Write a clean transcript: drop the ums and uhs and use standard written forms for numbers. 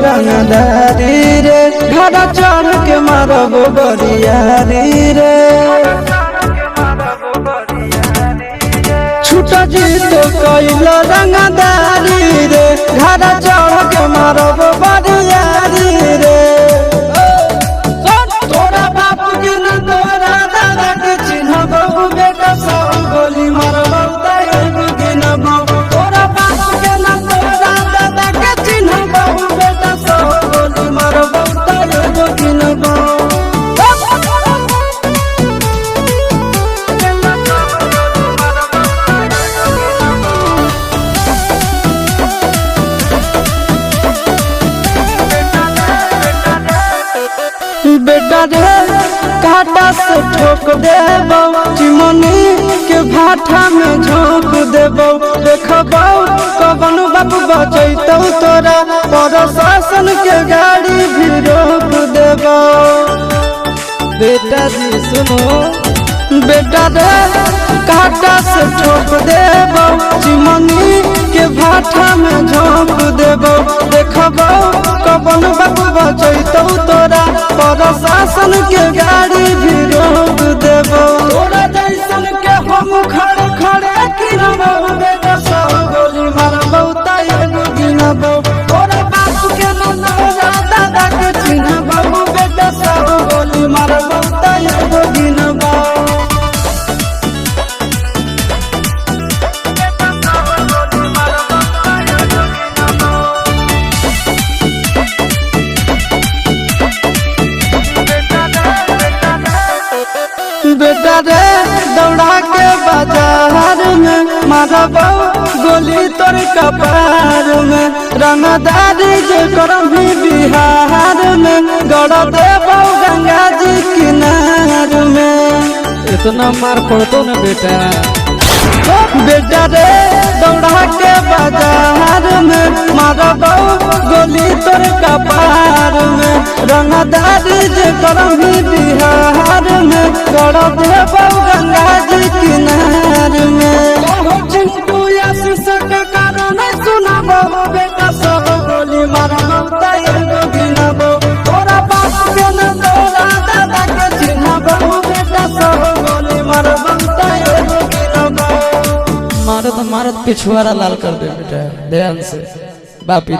रंगदारी रे घड़ा चढ़ के मारब बरियारी रे छूटा जी तो कैल रंगदारी रे घड़ा चढ़ के मारब बरियारी रे तोरा बाप के न तोरा दादा के चिन्हब बेटा सब गोली मारब तैगो गिनब तोरा बाप के न तोरा दादा के चिन्हब बेटा सब गोली मारब तैगो गिनब बेटा रे काटा से ठोक देबो चिमनी के भाटा में झोंक देबो देखबो कवन बाप बचैतौ तोरा प्रशासन के गाड़ी भी रोक देबो बेटा जी सुनो बेटा रे काटा से ठोक देबो चिमनी के भाटा में झोंक देबो देखबो कवन बाप बचैतौ तोरा प्रशासन के गाड़ी भी रोक देबो तोरा जैसन के हम खड़े खड़े गिनबो बेटा सब गोली मारबो तैगो गिनबो तोरा बाप के न तोरा दादा के चिन्हबो बेटा सब गोली मारबो तैगो गिनबो बेटा रे दौड़ा के बाजार में मारबो गोली तोर कपार में रंगदारी जे करम भी बिहार में गड़ देबो गंगा जी किनार में इतना मार पड़तो न बेटा बेटा रे दौड़ा के बाजार में मारबो गोली तोर कपार में रंगदारी जे करम भी बिहार में गड़ देबो गंगा जी किनार में चिंटू आशीष के कारण सुनबो बेटा सब गोली मारबो तैगो गिनबो तोरा बाप के न तोरा दादा के चिन्हबो बेटा सब गोली मारबो तैगो गिनबो मारत मारत पिछुआरा लाल कर दे बेटा ध्यान से बापी